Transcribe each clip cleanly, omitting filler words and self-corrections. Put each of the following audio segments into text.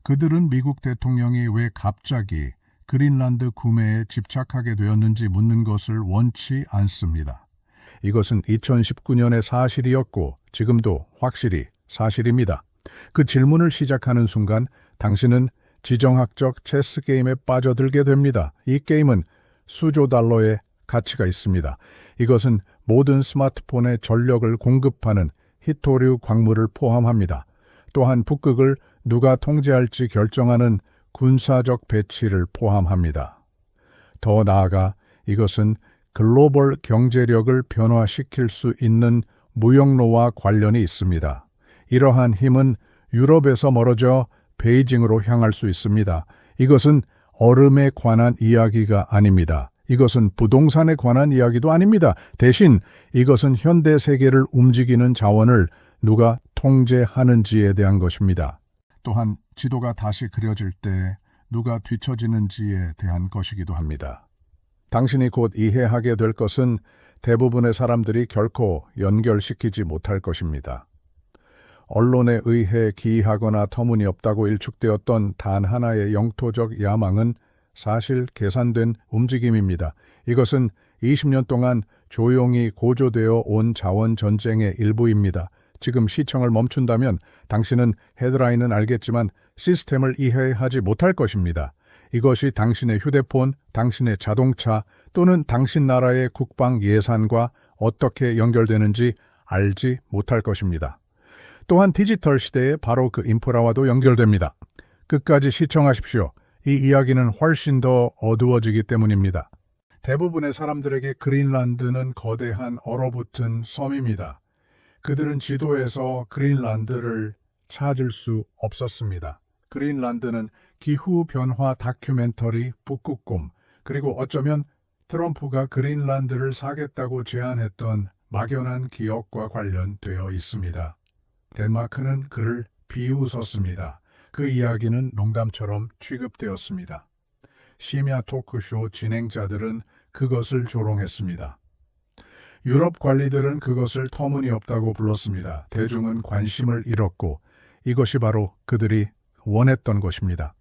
그들은 미국 대통령이 왜 갑자기 그린란드 구매에 집착하게 되었는지 묻는 것을 원치 않습니다. 이것은 2019년의 사실이었고 지금도 확실히 사실입니다. 그 질문을 시작하는 순간 당신은 지정학적 체스 게임에 빠져들게 됩니다. 이 게임은 수조 달러의 가치가 있습니다. 이것은 모든 스마트폰에 전력을 공급하는 히토류 광물을 포함합니다. 또한 북극을 누가 통제할지 결정하는 군사적 배치를 포함합니다. 더 나아가 이것은 글로벌 경제력을 변화시킬 수 있는 무역로와 관련이 있습니다. 이러한 힘은 유럽에서 멀어져 베이징으로 향할 수 있습니다. 이것은 얼음에 관한 이야기가 아닙니다. 이것은 부동산에 관한 이야기도 아닙니다. 대신 이것은 현대 세계를 움직이는 자원을 누가 통제하는지에 대한 것입니다. 또한 지도가 다시 그려질 때 누가 뒤처지는지에 대한 것이기도 합니다. 당신이 곧 이해하게 될 것은 대부분의 사람들이 결코 연결시키지 못할 것입니다. 언론에 의해 기이하거나 터무니없다고 일축되었던 단 하나의 영토적 야망은 사실 계산된 움직임입니다. 이것은 20년 동안 조용히 고조되어 온 자원 전쟁의 일부입니다. 지금 시청을 멈춘다면 당신은 헤드라인은 알겠지만 시스템을 이해하지 못할 것입니다. 이것이 당신의 휴대폰, 당신의 자동차 또는 당신 나라의 국방 예산과 어떻게 연결되는지 알지 못할 것입니다. 또한 디지털 시대에 바로 그 인프라와도 연결됩니다. 끝까지 시청하십시오. 이 이야기는 훨씬 더 어두워지기 때문입니다. 대부분의 사람들에게 그린란드는 거대한 얼어붙은 섬입니다. 그들은 지도에서 그린란드를 찾을 수 없었습니다. 그린란드는 기후변화 다큐멘터리 북극곰, 그리고 어쩌면 트럼프가 그린란드를 사겠다고 제안했던 막연한 기억과 관련되어 있습니다. 덴마크는 그를 비웃었습니다. 그 이야기는 농담처럼 취급되었습니다. 심야 토크쇼 진행자들은 그것을 조롱했습니다. 유럽 관리들은 그것을 터무니없다고 불렀습니다. 대중은 관심을 잃었고 이것이 바로 그들이 원했던 것입니다.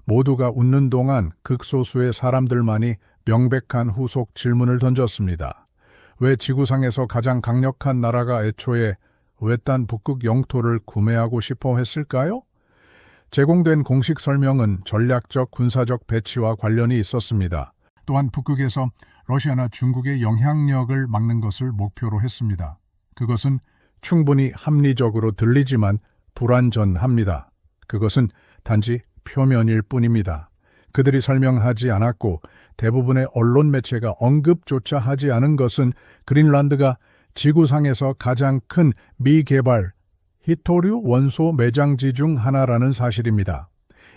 모두가 웃는 동안 극소수의 사람들만이 명백한 후속 질문을 던졌습니다. 왜 지구상에서 가장 강력한 나라가 애초에 외딴 북극 영토를 구매하고 싶어 했을까요? 제공된 공식 설명은 전략적 군사적 배치와 관련이 있었습니다. 또한 북극에서 러시아나 중국의 영향력을 막는 것을 목표로 했습니다. 그것은 충분히 합리적으로 들리지만 불완전합니다. 그것은 단지 표면일 뿐입니다. 그들이 설명하지 않았고 대부분의 언론 매체가 언급조차 하지 않은 것은 그린란드가 지구상에서 가장 큰 미개발 히토류 원소 매장지 중 하나라는 사실입니다.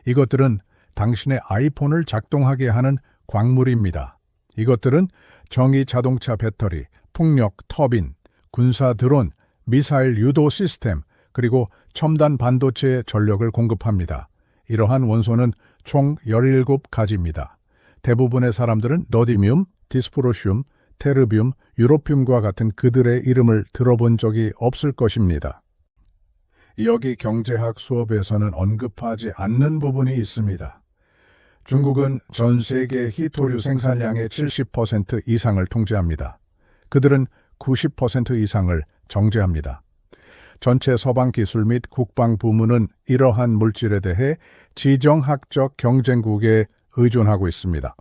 이것들은 당신의 아이폰을 작동하게 하는 광물입니다. 이것들은 정의 자동차 배터리, 풍력 터빈, 군사 드론, 미사일 유도 시스템, 그리고 첨단 반도체의 전력을 공급합니다. 이러한 원소는 총 17가지입니다. 대부분의 사람들은 너디뮴, 디스프로슘, 테르뵴, 유로듐과 같은 그들의 이름을 들어본 적이 없을 것입니다. 여기 경제학 수업에서는 언급하지 않는 부분이 있습니다. 중국은 전 세계 히토류 생산량의 70% 이상을 통제합니다. 그들은 90% 이상을 정제합니다. 전체 서방 기술 및 국방 부문은 이러한 물질에 대해 지정학적 경쟁국에 의존하고 있습니다.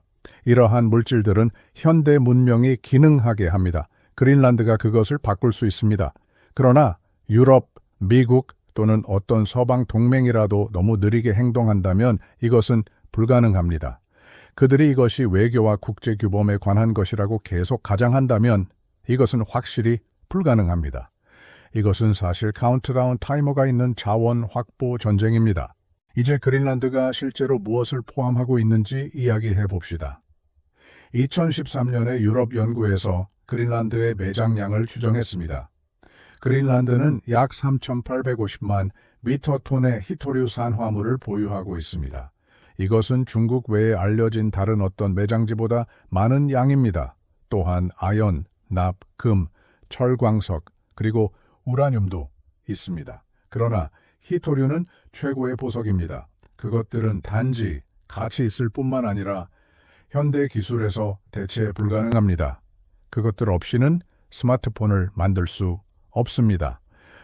이러한 물질들은 현대 문명이 기능하게 합니다. 그린란드가 그것을 바꿀 수 있습니다. 그러나 유럽, 미국 또는 어떤 서방 동맹이라도 너무 느리게 행동한다면 이것은 불가능합니다. 그들이 이것이 외교와 국제규범에 관한 것이라고 계속 가장한다면 이것은 확실히 불가능합니다. 이것은 사실 카운트다운 타이머가 있는 자원 확보 전쟁입니다. 이제 그린란드가 실제로 무엇을 포함하고 있는지 이야기해 봅시다. 2013년에 유럽 연구에서 그린란드의 매장량을 추정했습니다. 그린란드는 약 3,850만 미터톤의 히토류 산화물을 보유하고 있습니다. 이것은 중국 외에 알려진 다른 어떤 매장지보다 많은 양입니다. 또한 아연, 납, 금, 철광석, 그리고 우라늄도 있습니다. 그러나 히토류는 최고의 보석입니다. 그것들은 단지 가치 있을 뿐만 아니라 현대 기술에서 대체 불가능합니다. 그것들 없이는 스마트폰을 만들 수 없습니다.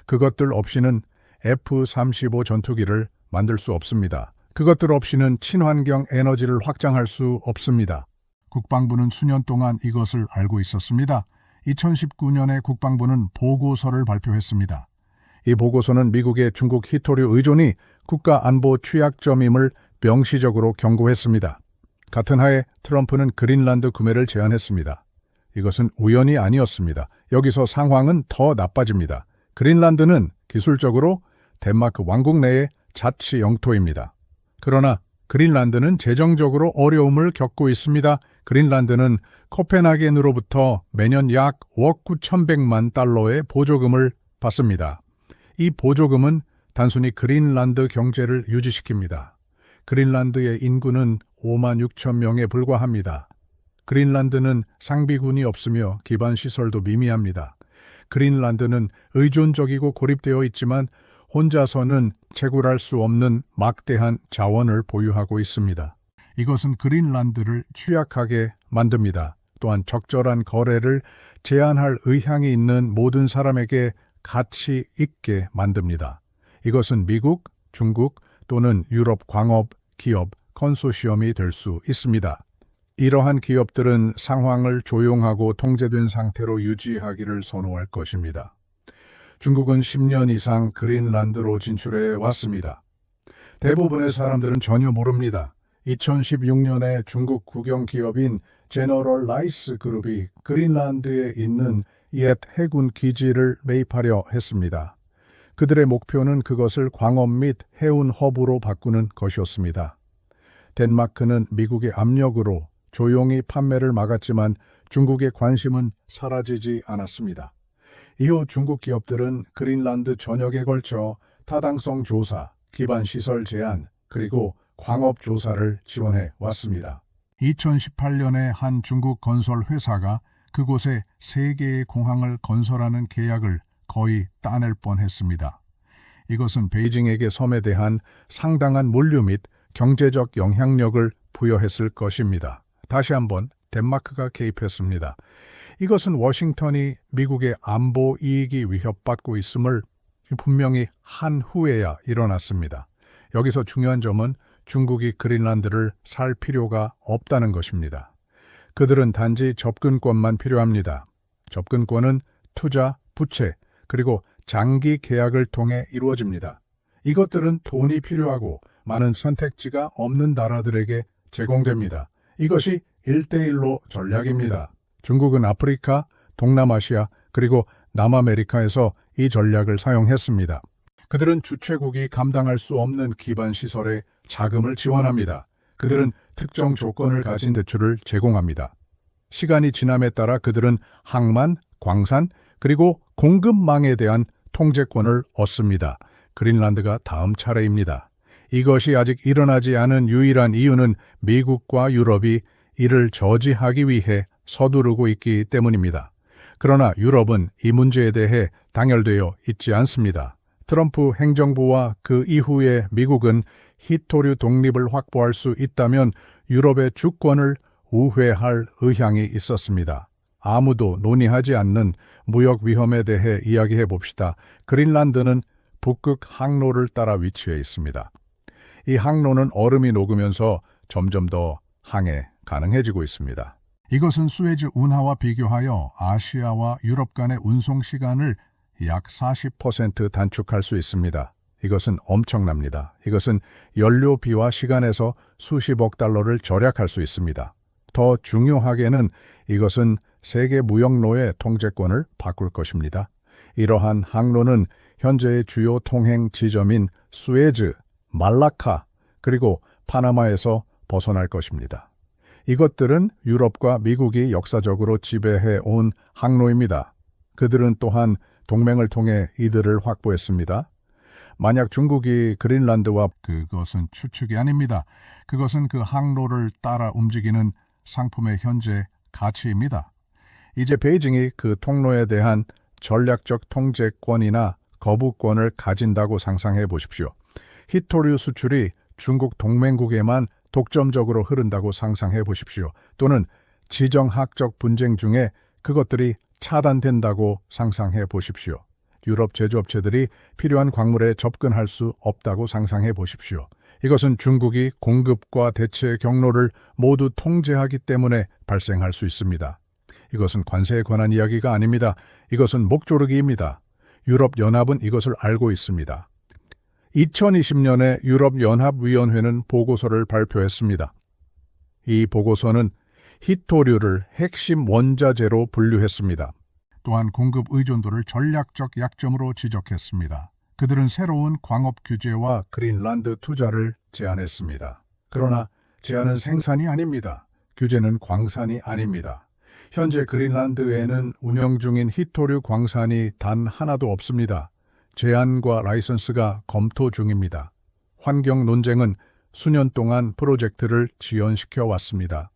그것들 없이는 F-35 전투기를 만들 수 없습니다. 그것들 없이는 친환경 에너지를 확장할 수 없습니다. 국방부는 수년 동안 이것을 알고 있었습니다. 2019년에 국방부는 보고서를 발표했습니다. 이 보고서는 미국의 중국 히토류 의존이 국가 안보 취약점임을 명시적으로 경고했습니다. 같은 해에 트럼프는 그린란드 구매를 제안했습니다. 이것은 우연이 아니었습니다. 여기서 상황은 더 나빠집니다. 그린란드는 기술적으로 덴마크 왕국 내의 자치 영토입니다. 그러나 그린란드는 재정적으로 어려움을 겪고 있습니다. 그린란드는 코펜하겐으로부터 매년 약 5억 9,100만 달러의 보조금을 받습니다. 이 보조금은 단순히 그린란드 경제를 유지시킵니다. 그린란드의 인구는 5만 6천 명에 불과합니다. 그린란드는 상비군이 없으며 기반시설도 미미합니다. 그린란드는 의존적이고 고립되어 있지만 혼자서는 채굴할 수 없는 막대한 자원을 보유하고 있습니다. 이것은 그린란드를 취약하게 만듭니다. 또한 적절한 거래를 제한할 의향이 있는 모든 사람에게 가치 있게 만듭니다. 이것은 미국, 중국 또는 유럽 광업, 기업, 컨소시엄이 될 수 있습니다. 이러한 기업들은 상황을 조용하고 통제된 상태로 유지하기를 선호할 것입니다. 중국은 10년 이상 그린란드로 진출해 왔습니다. 대부분의 사람들은 전혀 모릅니다. 2016년에 중국 국영기업인 제너럴 라이스 그룹이 그린란드에 있는 옛 해군 기지를 매입하려 했습니다. 그들의 목표는 그것을 광업 및 해운 허브로 바꾸는 것이었습니다. 덴마크는 미국의 압력으로 조용히 판매를 막았지만 중국의 관심은 사라지지 않았습니다. 이후 중국 기업들은 그린란드 전역에 걸쳐 타당성 조사, 기반시설 제안, 그리고 광업 조사를 지원해 왔습니다. 2018년에 한 중국 건설 회사가 그곳에 3개의 공항을 건설하는 계약을 거의 따낼 뻔했습니다. 이것은 베이징에게 섬에 대한 상당한 물류 및 경제적 영향력을 부여했을 것입니다. 다시 한번 덴마크가 개입했습니다. 이것은 워싱턴이 미국의 안보 이익이 위협받고 있음을 분명히 한 후에야 일어났습니다. 여기서 중요한 점은 중국이 그린란드를 살 필요가 없다는 것입니다. 그들은 단지 접근권만 필요합니다. 접근권은 투자, 부채, 그리고 장기 계약을 통해 이루어집니다. 이것들은 돈이 필요하고 많은 선택지가 없는 나라들에게 제공됩니다. 이것이 1대1로 전략입니다. 중국은 아프리카, 동남아시아, 그리고 남아메리카에서 이 전략을 사용했습니다. 그들은 주최국이 감당할 수 없는 기반시설에 자금을 지원합니다. 그들은 특정 조건을 가진 대출을 제공합니다. 시간이 지남에 따라 그들은 항만, 광산, 그리고 공급망에 대한 통제권을 얻습니다. 그린란드가 다음 차례입니다. 이것이 아직 일어나지 않은 유일한 이유는 미국과 유럽이 이를 저지하기 위해 서두르고 있기 때문입니다. 그러나 유럽은 이 문제에 대해 단열되어 있지 않습니다. 트럼프 행정부와 그 이후에 미국은 히토류 독립을 확보할 수 있다면 유럽의 주권을 우회할 의향이 있었습니다. 아무도 논의하지 않는 무역 위험에 대해 이야기해 봅시다. 그린란드는 북극 항로를 따라 위치해 있습니다. 이 항로는 얼음이 녹으면서 점점 더 항해 가능해지고 있습니다. 이것은 수에즈 운하와 비교하여 아시아와 유럽 간의 운송 시간을 약 40% 단축할 수 있습니다. 이것은 엄청납니다. 이것은 연료비와 시간에서 수십억 달러를 절약할 수 있습니다. 더 중요하게는 이것은 세계 무역로의 통제권을 바꿀 것입니다. 이러한 항로는 현재의 주요 통행 지점인 수에즈, 말라카, 그리고 파나마에서 벗어날 것입니다. 이것들은 유럽과 미국이 역사적으로 지배해 온 항로입니다. 그들은 또한 동맹을 통해 이들을 확보했습니다. 만약 중국이 그린란드와 그것은 추측이 아닙니다. 그것은 그 항로를 따라 움직이는 상품의 현재 가치입니다. 이제 베이징이 그 통로에 대한 전략적 통제권이나 거부권을 가진다고 상상해 보십시오. 히토류 수출이 중국 동맹국에만 독점적으로 흐른다고 상상해 보십시오. 또는 지정학적 분쟁 중에 그것들이 차단된다고 상상해 보십시오. 유럽 제조업체들이 필요한 광물에 접근할 수 없다고 상상해 보십시오. 이것은 중국이 공급과 대체 경로를 모두 통제하기 때문에 발생할 수 있습니다. 이것은 관세에 관한 이야기가 아닙니다. 이것은 목조르기입니다. 유럽연합은 이것을 알고 있습니다. 2020년에 유럽연합위원회는 보고서를 발표했습니다. 이 보고서는 히토류를 핵심 원자재로 분류했습니다. 또한 공급 의존도를 전략적 약점으로 지적했습니다. 그들은 새로운 광업 규제와 그린란드 투자를 제안했습니다. 그러나 제안은 생산이 아닙니다. 규제는 광산이 아닙니다. 현재 그린란드에는 운영 중인 히토류 광산이 단 하나도 없습니다. 제안과 라이선스가 검토 중입니다. 환경 논쟁은 수년 동안 프로젝트를 지연시켜 왔습니다.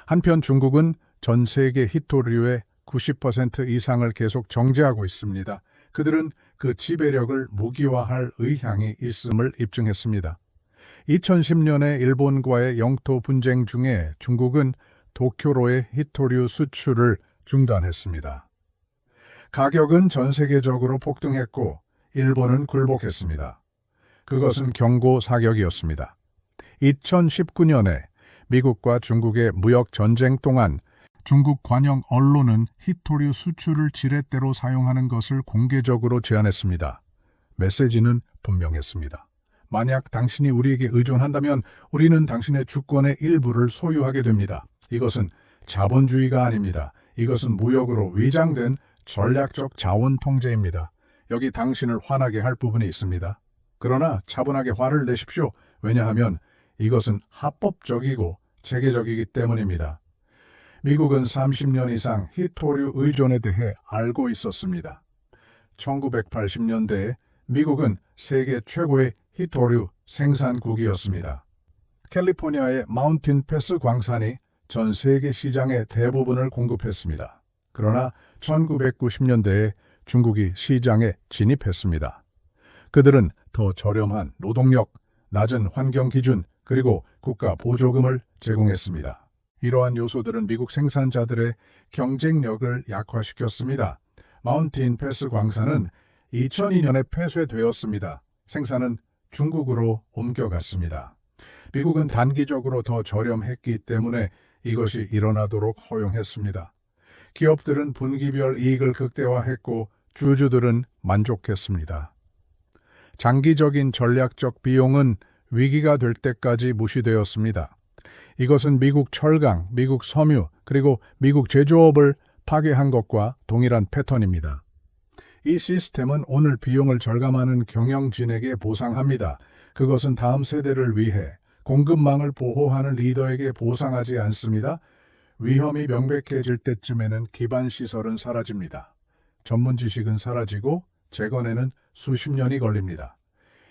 한편 중국은 전 세계 히토류의 90% 이상을 계속 정제하고 있습니다. 그들은 그 지배력을 무기화할 의향이 있음을 입증했습니다. 2010년에 일본과의 영토 분쟁 중에 중국은 도쿄로의 히토류 수출을 중단했습니다. 가격은 전 세계적으로 폭등했고 일본은 굴복했습니다. 그것은 경고 사격이었습니다. 2019년에 미국과 중국의 무역 전쟁 동안 중국 관영 언론은 히토류 수출을 지렛대로 사용하는 것을 공개적으로 제안했습니다. 메시지는 분명했습니다. 만약 당신이 우리에게 의존한다면 우리는 당신의 주권의 일부를 소유하게 됩니다. 이것은 자본주의가 아닙니다. 이것은 무역으로 위장된 전략적 자원 통제입니다. 여기 당신을 화나게 할 부분이 있습니다. 그러나 차분하게 화를 내십시오. 왜냐하면 이것은 합법적이고 체계적이기 때문입니다. 미국은 30년 이상 히토류 의존에 대해 알고 있었습니다. 1980년대에 미국은 세계 최고의 히토류 생산국이었습니다. 캘리포니아의 마운틴 패스 광산이 전 세계 시장의 대부분을 공급했습니다. 그러나 1990년대에 중국이 시장에 진입했습니다. 그들은 더 저렴한 노동력, 낮은 환경 기준, 그리고 국가 보조금을 제공했습니다. 이러한 요소들은 미국 생산자들의 경쟁력을 약화시켰습니다. 마운틴 패스 광산은 2002년에 폐쇄되었습니다. 생산은 중국으로 옮겨갔습니다. 미국은 단기적으로 더 저렴했기 때문에 이것이 일어나도록 허용했습니다. 기업들은 분기별 이익을 극대화했고 주주들은 만족했습니다. 장기적인 전략적 비용은 위기가 될 때까지 무시되었습니다. 이것은 미국 철강, 미국 섬유, 그리고 미국 제조업을 파괴한 것과 동일한 패턴입니다. 이 시스템은 오늘 비용을 절감하는 경영진에게 보상합니다. 그것은 다음 세대를 위해 공급망을 보호하는 리더에게 보상하지 않습니다. 위험이 명백해질 때쯤에는 기반 시설은 사라집니다. 전문 지식은 사라지고 재건에는 수십 년이 걸립니다.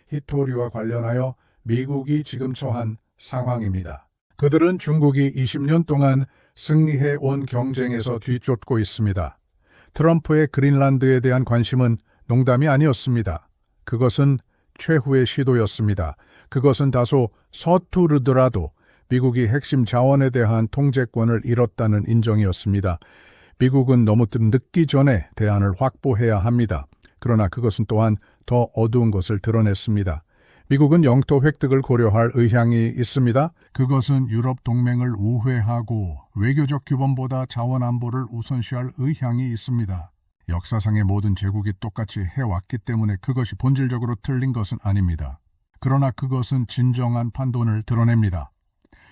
히토류와 관련하여 미국이 지금 처한 상황입니다. 그들은 중국이 20년 동안 승리해 온 경쟁에서 뒤쫓고 있습니다. 트럼프의 그린란드에 대한 관심은 농담이 아니었습니다. 그것은 최후의 시도였습니다. 그것은 다소 서투르더라도 미국이 핵심 자원에 대한 통제권을 잃었다는 인정이었습니다. 미국은 너무 늦기 전에 대안을 확보해야 합니다. 그러나 그것은 또한 더 어두운 것을 드러냈습니다. 미국은 영토 획득을 고려할 의향이 있습니다. 그것은 유럽 동맹을 우회하고 외교적 규범보다 자원 안보를 우선시할 의향이 있습니다. 역사상의 모든 제국이 똑같이 해왔기 때문에 그것이 본질적으로 틀린 것은 아닙니다. 그러나 그것은 진정한 판돈을 드러냅니다.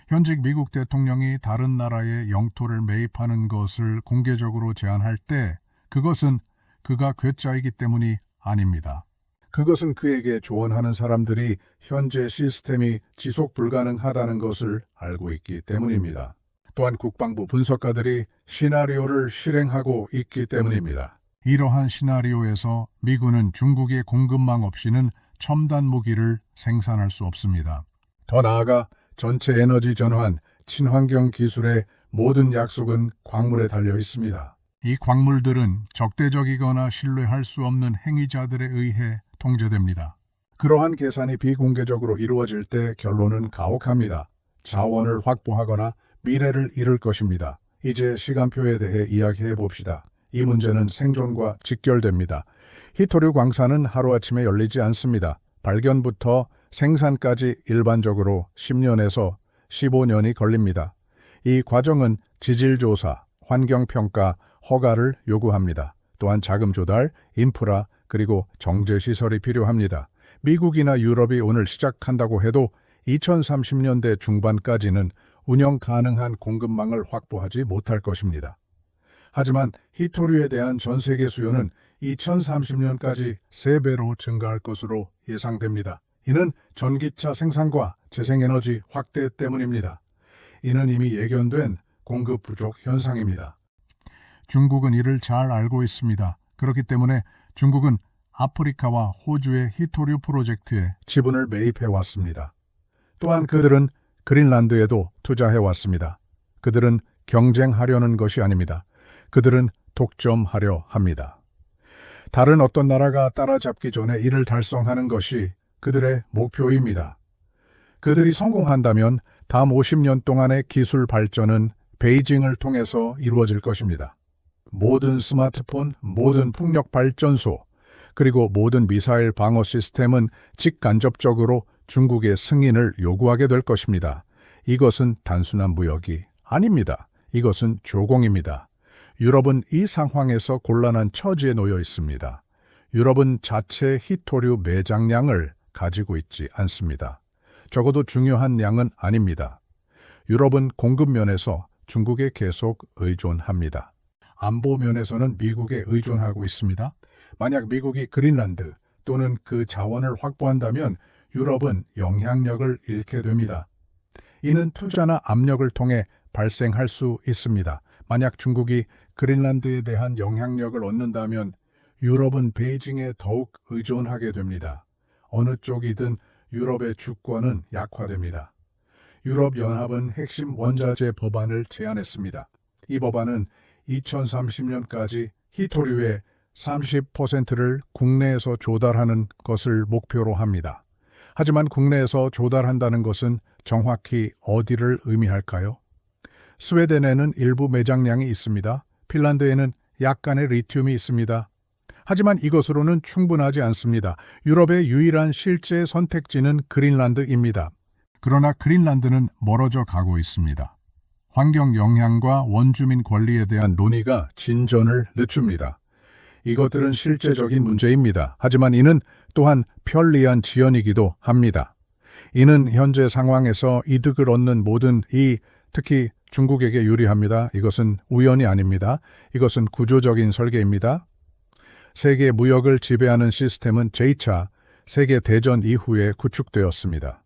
현직 미국 대통령이 다른 나라의 영토를 매입하는 것을 공개적으로 제안할 때 그것은 그가 괴짜이기 때문이 아닙니다. 그것은 그에게 조언하는 사람들이 현재 시스템이 지속 불가능하다는 것을 알고 있기 때문입니다. 또한 국방부 분석가들이 시나리오를 실행하고 있기 때문입니다. 이러한 시나리오에서 미군은 중국의 공급망 없이는 첨단 무기를 생산할 수 없습니다. 더 나아가 전체 에너지 전환, 친환경 기술의 모든 약속은 광물에 달려 있습니다. 이 광물들은 적대적이거나 신뢰할 수 없는 행위자들에 의해 통제됩니다. 그러한 계산이 비공개적으로 이루어질 때 결론은 가혹합니다. 자원을 확보하거나 미래를 이룰 것입니다. 이제 시간표에 대해 이야기해 봅시다. 이 문제는 생존과 직결됩니다. 히토류 광산은 하루아침에 열리지 않습니다. 발견부터 생산까지 일반적으로 10년에서 15년이 걸립니다. 이 과정은 지질조사, 환경평가, 허가를 요구합니다. 또한 자금 조달, 인프라, 그리고 정제시설이 필요합니다. 미국이나 유럽이 오늘 시작한다고 해도 2030년대 중반까지는 운영 가능한 공급망을 확보하지 못할 것입니다. 하지만 히토류에 대한 전 세계 수요는 2030년까지 3배로 증가할 것으로 예상됩니다. 이는 전기차 생산과 재생에너지 확대 때문입니다. 이는 이미 예견된 공급 부족 현상입니다. 중국은 이를 잘 알고 있습니다. 그렇기 때문에 중국은 아프리카와 호주의 히토류 프로젝트에 지분을 매입해 왔습니다. 또한 그들은 그린란드에도 투자해 왔습니다. 그들은 경쟁하려는 것이 아닙니다. 그들은 독점하려 합니다. 다른 어떤 나라가 따라잡기 전에 이를 달성하는 것이 그들의 목표입니다. 그들이 성공한다면 다음 50년 동안의 기술 발전은 베이징을 통해서 이루어질 것입니다. 모든 스마트폰, 모든 풍력 발전소, 그리고 모든 미사일 방어 시스템은 직간접적으로 중국의 승인을 요구하게 될 것입니다. 이것은 단순한 무역이 아닙니다. 이것은 조공입니다. 유럽은 이 상황에서 곤란한 처지에 놓여 있습니다. 유럽은 자체 히토류 매장량을 가지고 있지 않습니다. 적어도 중요한 양은 아닙니다. 유럽은 공급 면에서 중국에 계속 의존합니다. 안보 면에서는 미국에 의존하고 있습니다. 만약 미국이 그린란드 또는 그 자원을 확보한다면 유럽은 영향력을 잃게 됩니다. 이는 투자나 압력을 통해 발생할 수 있습니다. 만약 중국이 그린란드에 대한 영향력을 얻는다면 유럽은 베이징에 더욱 의존하게 됩니다. 어느 쪽이든 유럽의 주권은 약화됩니다. 유럽연합은 핵심 원자재 법안을 제안했습니다. 이 법안은 2030년까지 히토류의 30%를 국내에서 조달하는 것을 목표로 합니다. 하지만 국내에서 조달한다는 것은 정확히 어디를 의미할까요? 스웨덴에는 일부 매장량이 있습니다. 핀란드에는 약간의 리튬이 있습니다. 하지만 이것으로는 충분하지 않습니다. 유럽의 유일한 실제 선택지는 그린란드입니다. 그러나 그린란드는 멀어져 가고 있습니다. 환경 영향과 원주민 권리에 대한 논의가 진전을 늦춥니다. 이것들은 실제적인 문제입니다. 하지만 이는 또한 편리한 지연이기도 합니다. 이는 현재 상황에서 이득을 얻는 모든 특히 중국에게 유리합니다. 이것은 우연이 아닙니다. 이것은 구조적인 설계입니다. 세계 무역을 지배하는 시스템은 제2차 세계대전 이후에 구축되었습니다.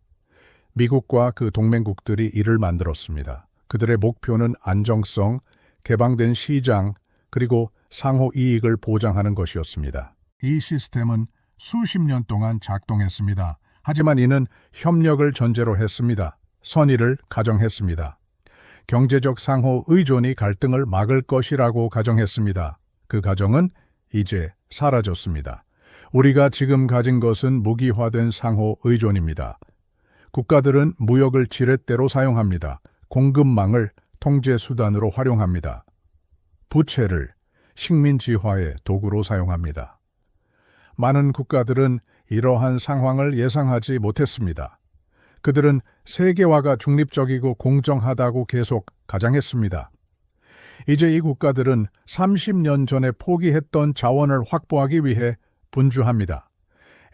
미국과 그 동맹국들이 이를 만들었습니다. 그들의 목표는 안정성, 개방된 시장, 그리고 상호 이익을 보장하는 것이었습니다. 이 시스템은 수십 년 동안 작동했습니다. 하지만 이는 협력을 전제로 했습니다. 선의를 가정했습니다. 경제적 상호 의존이 갈등을 막을 것이라고 가정했습니다. 그 가정은 이제 사라졌습니다. 우리가 지금 가진 것은 무기화된 상호 의존입니다. 국가들은 무역을 지렛대로 사용합니다. 공급망을 통제 수단으로 활용합니다. 부채를 식민지화의 도구로 사용합니다. 많은 국가들은 이러한 상황을 예상하지 못했습니다. 그들은 세계화가 중립적이고 공정하다고 계속 가정했습니다. 이제 이 국가들은 30년 전에 포기했던 자원을 확보하기 위해 분주합니다.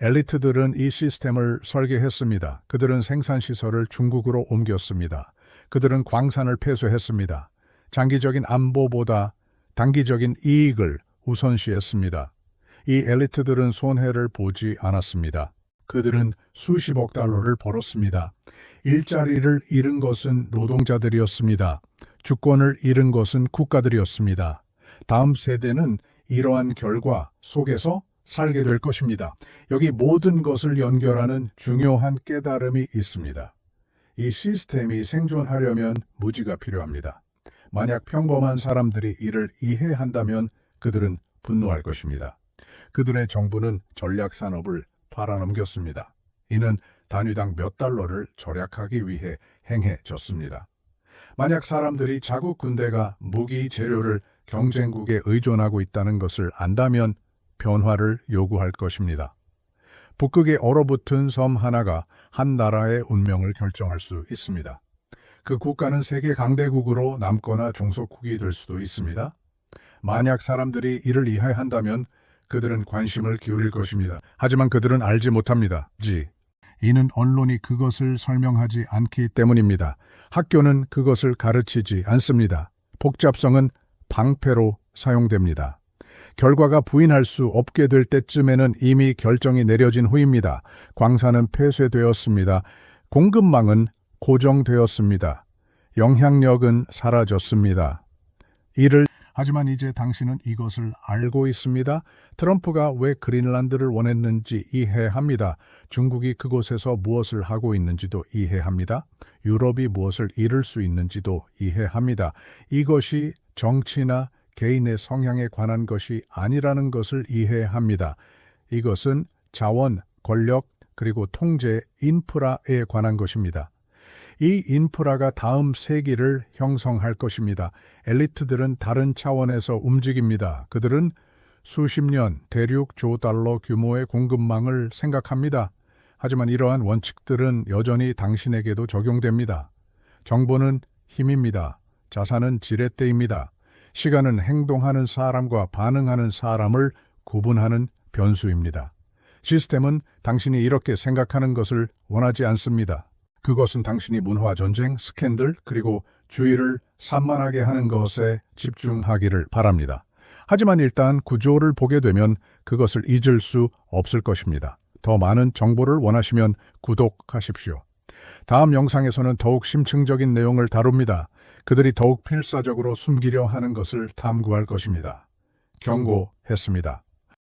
엘리트들은 이 시스템을 설계했습니다. 그들은 생산시설을 중국으로 옮겼습니다. 그들은 광산을 폐쇄했습니다. 장기적인 안보보다 단기적인 이익을 우선시했습니다. 이 엘리트들은 손해를 보지 않았습니다. 그들은 수십억 달러를 벌었습니다. 일자리를 잃은 것은 노동자들이었습니다. 주권을 잃은 것은 국가들이었습니다. 다음 세대는 이러한 결과 속에서 살게 될 것입니다. 여기 모든 것을 연결하는 중요한 깨달음이 있습니다. 이 시스템이 생존하려면 무지가 필요합니다. 만약 평범한 사람들이 이를 이해한다면 그들은 분노할 것입니다. 그들의 정부는 전략 산업을 팔아넘겼습니다. 이는 단위당 몇 달러를 절약하기 위해 행해졌습니다. 만약 사람들이 자국 군대가 무기 재료를 경쟁국에 의존하고 있다는 것을 안다면 변화를 요구할 것입니다. 북극에 얼어붙은 섬 하나가 한 나라의 운명을 결정할 수 있습니다. 그 국가는 세계 강대국으로 남거나 종속국이 될 수도 있습니다. 만약 사람들이 이를 이해한다면 그들은 관심을 기울일 것입니다. 하지만 그들은 알지 못합니다. 이는 언론이 그것을 설명하지 않기 때문입니다. 학교는 그것을 가르치지 않습니다. 복잡성은 방패로 사용됩니다. 결과가 부인할 수 없게 될 때쯤에는 이미 결정이 내려진 후입니다. 광산은 폐쇄되었습니다. 공급망은 고정되었습니다. 영향력은 사라졌습니다. 하지만 이제 당신은 이것을 알고 있습니다. 트럼프가 왜 그린란드를 원했는지 이해합니다. 중국이 그곳에서 무엇을 하고 있는지도 이해합니다. 유럽이 무엇을 잃을 수 있는지도 이해합니다. 이것이 정치나 개인의 성향에 관한 것이 아니라는 것을 이해합니다. 이것은 자원, 권력, 그리고 통제, 인프라에 관한 것입니다. 이 인프라가 다음 세기를 형성할 것입니다. 엘리트들은 다른 차원에서 움직입니다. 그들은 수십 년 대륙 조 달러 규모의 공급망을 생각합니다. 하지만 이러한 원칙들은 여전히 당신에게도 적용됩니다. 정보는 힘입니다. 자산은 지렛대입니다. 시간은 행동하는 사람과 반응하는 사람을 구분하는 변수입니다. 시스템은 당신이 이렇게 생각하는 것을 원하지 않습니다. 그것은 당신이 문화전쟁, 스캔들, 그리고 주의를 산만하게 하는 것에 집중하기를 바랍니다. 하지만 일단 구조를 보게 되면 그것을 잊을 수 없을 것입니다. 더 많은 정보를 원하시면 구독하십시오. 다음 영상에서는 더욱 심층적인 내용을 다룹니다. 그들이 더욱 필사적으로 숨기려 하는 것을 탐구할 것입니다. 경고했습니다.